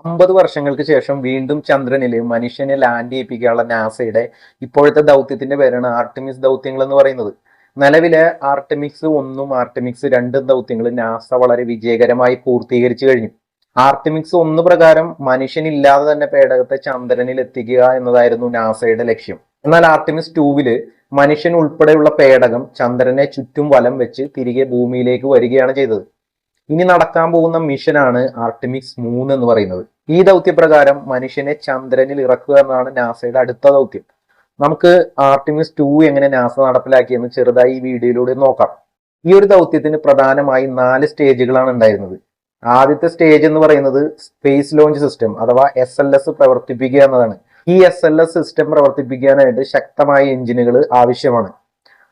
50 വർഷങ്ങൾക്ക് ശേഷം വീണ്ടും ചന്ദ്രനിൽ മനുഷ്യനെ ലാൻഡ് ചെയ്യിപ്പിക്കാനുള്ള നാസയുടെ ഇപ്പോഴത്തെ ദൗത്യത്തിന്റെ പേരാണ് ആർട്ടിമിസ് ദൗത്യങ്ങൾ എന്ന് പറയുന്നത്. നിലവിലെ ആർട്ടിമിക്സ് 1ഉം ആർട്ടിമിക്സ് 2ഉം ദൗത്യങ്ങൾ നാസ വളരെ വിജയകരമായി പൂർത്തീകരിച്ചു കഴിഞ്ഞു. ആർട്ടിമിക്സ് 1 പ്രകാരം മനുഷ്യനില്ലാതെ തന്നെ പേടകത്തെ ചന്ദ്രനിൽ എത്തിക്കുക എന്നതായിരുന്നു നാസയുടെ ലക്ഷ്യം. എന്നാൽ ആർട്ടിമിസ് 2വില് മനുഷ്യൻ ഉൾപ്പെടെയുള്ള പേടകം ചന്ദ്രനെ ചുറ്റും വലം വെച്ച് തിരികെ ഭൂമിയിലേക്ക് വരികയാണ് ചെയ്തത്. ഇനി നടക്കാൻ പോകുന്ന മിഷനാണ് ആർട്ടിമിക്സ് 3 എന്ന് പറയുന്നത്. ഈ ദൗത്യപ്രകാരം മനുഷ്യനെ ചന്ദ്രനിൽ ഇറക്കുക എന്നാണ് നാസയുടെ അടുത്ത ദൗത്യം. നമുക്ക് ആർട്ടിമിസ് 2 എങ്ങനെ നാസ നടപ്പിലാക്കിയെന്ന് ചെറുതായി ഈ വീഡിയോയിലൂടെ നോക്കാം. ഈ ഒരു ദൗത്യത്തിന് പ്രധാനമായും 4 സ്റ്റേജുകളാണ് ഉണ്ടായിരുന്നത്. ആദ്യത്തെ സ്റ്റേജ് എന്ന് പറയുന്നത് സ്പേസ് ലോഞ്ച് സിസ്റ്റം അഥവാ SLS പ്രവർത്തിപ്പിക്കുക എന്നതാണ്. ഈ SLS സിസ്റ്റം പ്രവർത്തിപ്പിക്കാനായിട്ട് ശക്തമായ എഞ്ചിനുകൾ ആവശ്യമാണ്.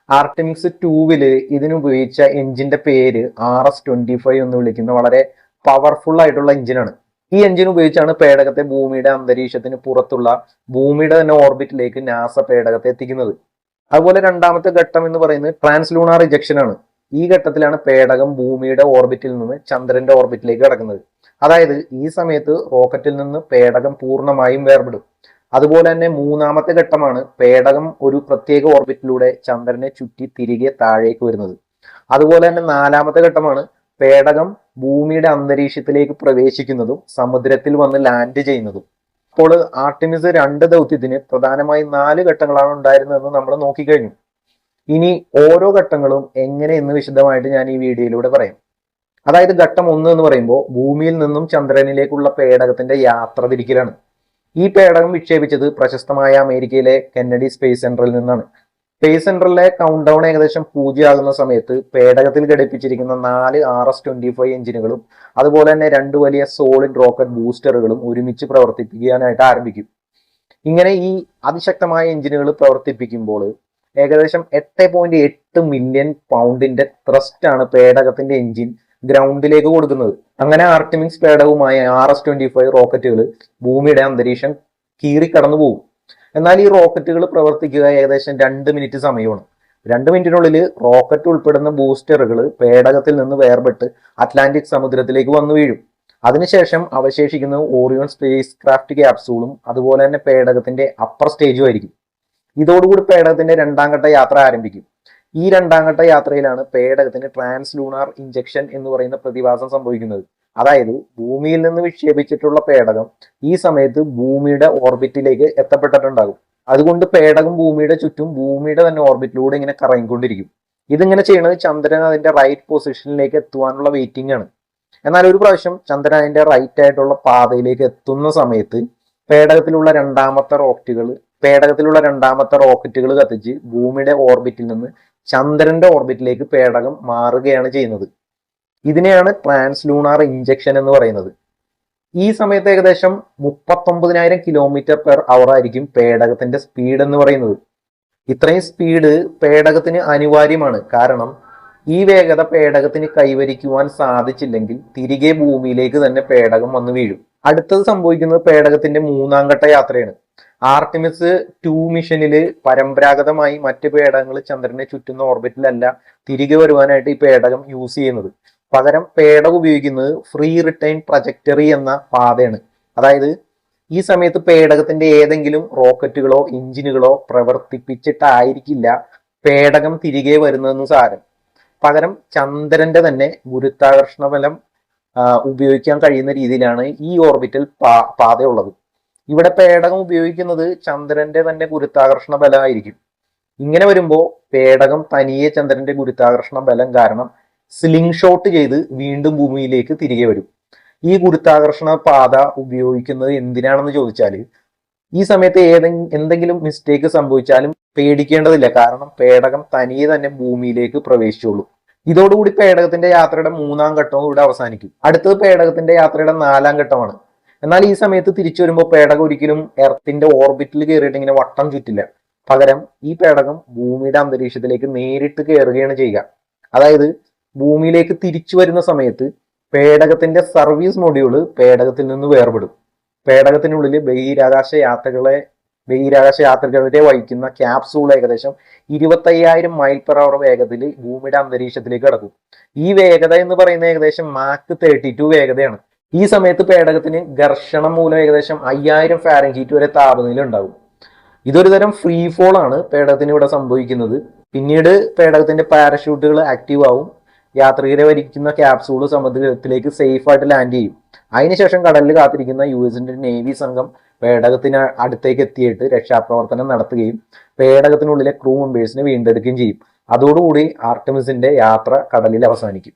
ആർട്ടിമിക്സ് 2വില് ഇതിനുപയോഗിച്ച എഞ്ചിന്റെ പേര് RS-25 എന്ന് വിളിക്കുന്ന വളരെ പവർഫുൾ ആയിട്ടുള്ള എഞ്ചിനാണ്. ഈ എഞ്ചിൻ ഉപയോഗിച്ചാണ് പേടകത്തെ ഭൂമിയുടെ അന്തരീക്ഷത്തിന് പുറത്തുള്ള ഭൂമിയുടെ തന്നെ ഓർബിറ്റിലേക്ക് നാസ പേടകത്തെ എത്തിക്കുന്നത്. അതുപോലെ രണ്ടാമത്തെ ഘട്ടം എന്ന് പറയുന്നത് ട്രാൻസ്ലൂണാർ ഇജക്ഷൻ ആണ്. ഈ ഘട്ടത്തിലാണ് പേടകം ഭൂമിയുടെ ഓർബിറ്റിൽ നിന്ന് ചന്ദ്രന്റെ ഓർബിറ്റിലേക്ക് കടക്കുന്നത്. അതായത് ഈ സമയത്ത് റോക്കറ്റിൽ നിന്ന് പേടകം പൂർണ്ണമായും വേർപെടും. അതുപോലെ തന്നെ മൂന്നാമത്തെ ഘട്ടമാണ് പേടകം ഒരു പ്രത്യേക ഓർബിറ്റിലൂടെ ചന്ദ്രനെ ചുറ്റി തിരികെ താഴേക്ക് വരുന്നത്. അതുപോലെ തന്നെ നാലാമത്തെ ഘട്ടമാണ് പേടകം ഭൂമിയുടെ അന്തരീക്ഷത്തിലേക്ക് പ്രവേശിക്കുന്നതും സമുദ്രത്തിൽ വന്ന് ലാൻഡ് ചെയ്യുന്നതും. അപ്പോൾ ആർട്ടിമിസ് 2 ദൗത്യത്തിന് പ്രധാനമായും 4 ഘട്ടങ്ങളാണ് ഉണ്ടായിരുന്നതെന്ന് നമ്മൾ നോക്കിക്കഴിഞ്ഞു. ഇനി ഓരോ ഘട്ടങ്ങളും എങ്ങനെയെന്ന് വിശദമായിട്ട് ഞാൻ ഈ വീഡിയോയിലൂടെ പറയാം. അതായത് ഘട്ടം 1 എന്ന് പറയുമ്പോൾ ഭൂമിയിൽ നിന്നും ചന്ദ്രനിലേക്കുള്ള പേടകത്തിന്റെ യാത്ര തിരിക്കലാണ്. ഈ പേടകം വിക്ഷേപിച്ചത് പ്രശസ്തമായ അമേരിക്കയിലെ കെന്നഡി സ്പേസ് സെന്ററിൽ നിന്നാണ്. സ്പേസ് സെന്ററിലെ കൗണ്ട് ഡൗൺ ഏകദേശം 0 ആകുന്ന സമയത്ത് പേടകത്തിൽ ഘടിപ്പിച്ചിരിക്കുന്ന 4 RS-25 എഞ്ചിനുകളും അതുപോലെ തന്നെ 2 വലിയ സോളിഡ് റോക്കറ്റ് ബൂസ്റ്ററുകളും ഒരുമിച്ച് പ്രവർത്തിപ്പിക്കാനായിട്ട് ആരംഭിക്കും. ഇങ്ങനെ ഈ അതിശക്തമായ എഞ്ചിനുകൾ പ്രവർത്തിപ്പിക്കുമ്പോൾ ഏകദേശം 8.8 മില്യൺ പൗണ്ടിന്റെ ത്രസ്റ്റ് ആണ് പേടകത്തിന്റെ എഞ്ചിൻ ഗ്രൗണ്ടിലേക്ക് കൊടുക്കുന്നത്. അങ്ങനെ ആർട്ടിമിക്സ് പേടകവുമായ RS-25 റോക്കറ്റുകൾ ഭൂമിയുടെ അന്തരീക്ഷം കീറിക്കടന്നു പോകും. എന്നാൽ ഈ റോക്കറ്റുകൾ പ്രവർത്തിക്കുക ഏകദേശം 2 മിനിറ്റ് സമയമാണ്. 2 മിനിറ്റിനുള്ളിൽ റോക്കറ്റ് ഉൾപ്പെടുന്ന ബൂസ്റ്ററുകൾ പേടകത്തിൽ നിന്ന് വേർപെട്ട് അറ്റ്ലാന്റിക് സമുദ്രത്തിലേക്ക് വന്നു വീഴും. അതിനുശേഷം അവശേഷിക്കുന്ന ഓറിയോൺ സ്പേസ് ക്രാഫ്റ്റ് ക്യാപ്സൂളും അതുപോലെ തന്നെ പേടകത്തിന്റെ അപ്പർ സ്റ്റേജും ആയിരിക്കും. ഇതോടുകൂടി പേടകത്തിന്റെ 2ാം ഘട്ട യാത്ര ആരംഭിക്കും. ഈ 2ാം ഘട്ട യാത്രയിലാണ് പേടകത്തിന് ട്രാൻസ്ലൂണാർ ഇഞ്ചക്ഷൻ എന്ന് പറയുന്ന പ്രതിഭാസം സംഭവിക്കുന്നത്. അതായത് ഭൂമിയിൽ നിന്ന് വിക്ഷേപിച്ചിട്ടുള്ള പേടകം ഈ സമയത്ത് ഭൂമിയുടെ ഓർബിറ്റിലേക്ക് എത്തപ്പെട്ടിട്ടുണ്ടാകും. അതുകൊണ്ട് പേടകം ഭൂമിയുടെ ചുറ്റും ഭൂമിയുടെ തന്നെ ഓർബിറ്റിലൂടെ ഇങ്ങനെ കറങ്ങിക്കൊണ്ടിരിക്കും. ഇതിങ്ങനെ ചെയ്യുന്നത് ചന്ദ്രൻ അതിന്റെ റൈറ്റ് പൊസിഷനിലേക്ക് എത്തുവാനുള്ള വെയിറ്റിംഗ് ആണ്. എന്നാൽ ഒരു പ്രാവശ്യം ചന്ദ്രൻ അതിന്റെ റൈറ്റ് ആയിട്ടുള്ള പാതയിലേക്ക് എത്തുന്ന സമയത്ത് പേടകത്തിലുള്ള രണ്ടാമത്തെ റോക്കറ്റുകൾ കത്തിച്ച് ഭൂമിയുടെ ഓർബിറ്റിൽ നിന്ന് ചന്ദ്രന്റെ ഓർബിറ്റിലേക്ക് പേടകം മാറുകയാണ് ചെയ്യുന്നത്. ഇതിനെയാണ് ട്രാൻസ്ലൂണാർ ഇഞ്ചക്ഷൻ എന്ന് പറയുന്നത്. ഈ സമയത്ത് ഏകദേശം 39,000 km/h ആയിരിക്കും പേടകത്തിന്റെ സ്പീഡ് എന്ന് പറയുന്നത്. ഇത്രയും സ്പീഡ് പേടകത്തിന് അനിവാര്യമാണ്. കാരണം ഈ വേഗത പേടകത്തിന് കൈവരിക്കുവാൻ സാധിച്ചില്ലെങ്കിൽ തിരികെ ഭൂമിയിലേക്ക് തന്നെ പേടകം വന്നു വീഴും. അടുത്തത് സംഭവിക്കുന്നത് പേടകത്തിന്റെ 3ാം ഘട്ട യാത്രയാണ്. ആർട്ടിമിസ് 2 മിഷനില് പരമ്പരാഗതമായി മറ്റ് പേടകങ്ങൾ ചന്ദ്രനെ ചുറ്റുന്ന ഓർബിറ്റിലല്ല തിരികെ വരുവാനായിട്ട് ഈ പേടകം യൂസ് ചെയ്യുന്നത്. പകരം പേടകം ഉപയോഗിക്കുന്നത് ഫ്രീ റിട്ടേൺ ട്രജക്ടറി എന്ന പാതയാണ്. അതായത് ഈ സമയത്ത് പേടകത്തിന്റെ ഏതെങ്കിലും റോക്കറ്റുകളോ എഞ്ചിനുകളോ പ്രവർത്തിപ്പിച്ചിട്ടായിരിക്കില്ല പേടകം തിരികെ വരുന്നതെന്ന് സാരം. പകരം ചന്ദ്രന്റെ തന്നെ ഗുരുത്വാകർഷണ ബലം ഉപയോഗിക്കാൻ കഴിയുന്ന രീതിയിലാണ് ഈ ഓർബിറ്റൽ പാതയുള്ളത്. ഇവിടെ പേടകം ഉപയോഗിക്കുന്നത് ചന്ദ്രന്റെ തന്നെ ഗുരുത്വാകർഷണ ബലമായിരിക്കും. ഇങ്ങനെ വരുമ്പോൾ പേടകം തനിയെ ചന്ദ്രന്റെ ഗുരുത്വാകർഷണ ബലം കാരണം സ്ലിംഗ് ഷോട്ട് ചെയ്ത് വീണ്ടും ഭൂമിയിലേക്ക് തിരികെ വരും. ഈ ഗുരുത്വാകർഷണ പാത ഉപയോഗിക്കുന്നത് എന്തിനാണെന്ന് ചോദിച്ചാൽ ഈ സമയത്ത് എന്തെങ്കിലും മിസ്റ്റേക്ക് സംഭവിച്ചാലും പേടിക്കേണ്ടതില്ല. കാരണം പേടകം തനിയെ തന്നെ ഭൂമിയിലേക്ക് പ്രവേശിച്ചോളൂ. ഇതോടുകൂടി പേടകത്തിന്റെ യാത്രയുടെ 3ാം ഘട്ടവും ഇവിടെ അവസാനിക്കും. അടുത്തത് പേടകത്തിന്റെ യാത്രയുടെ 4ാം ഘട്ടമാണ്. എന്നാൽ ഈ സമയത്ത് തിരിച്ചു വരുമ്പോൾ പേടകം ഒരിക്കലും എർത്തിന്റെ ഓർബിറ്റിൽ കയറിയിട്ട് ഇങ്ങനെ വട്ടം ചുറ്റില്ല. പകരം ഈ പേടകം ഭൂമിയുടെ അന്തരീക്ഷത്തിലേക്ക് നേരിട്ട് കയറുകയാണ് ചെയ്യുക. അതായത് ഭൂമിയിലേക്ക് തിരിച്ചു വരുന്ന സമയത്ത് പേടകത്തിന്റെ സർവീസ് മൊഡ്യൂള് പേടകത്തിൽ നിന്ന് വേർപെടും. പേടകത്തിനുള്ളിൽ ബഹിരാകാശ യാത്രികരെ വഹിക്കുന്ന ക്യാപ്സൂൾ ഏകദേശം 25,000 മൈൽ/അവർ വേഗത്തിൽ ഭൂമിയുടെ അന്തരീക്ഷത്തിലേക്ക് കടക്കും. ഈ വേഗത എന്ന് പറയുന്നത് ഏകദേശം മാക്ക് 32 വേഗതയാണ്. ഈ സമയത്ത് പേടകത്തിന് ഘർഷണം മൂലം ഏകദേശം 5000 ഫാരൻഹീറ്റ് വരെ താപനില ഉണ്ടാകും. ഇതൊരു തരം ഫ്രീ ഫോൾ ആണ് പേടകത്തിന് ഇവിടെ സംഭവിക്കുന്നത്. പിന്നീട് പേടകത്തിന്റെ പാരഷൂട്ടുകൾ ആക്റ്റീവ് ആവും. യാത്രികരെ വരിക്കുന്ന ക്യാപ്സൂൾ സമുദ്രത്തിലേക്ക് സേഫ് ആയിട്ട് ലാൻഡ് ചെയ്യും. അതിനുശേഷം കടലിൽ കാത്തിരിക്കുന്ന US നേവി സംഘം പേടകത്തിന് അടുത്തേക്ക് എത്തിയിട്ട് രക്ഷാപ്രവർത്തനം നടത്തുകയും പേടകത്തിനുള്ളിലെ ക്രൂ മെമ്പേഴ്സിനെ വീണ്ടെടുക്കുകയും ചെയ്യും. അതോടുകൂടി ആർടെമിസിന്റെ യാത്ര കടലിൽ അവസാനിക്കും.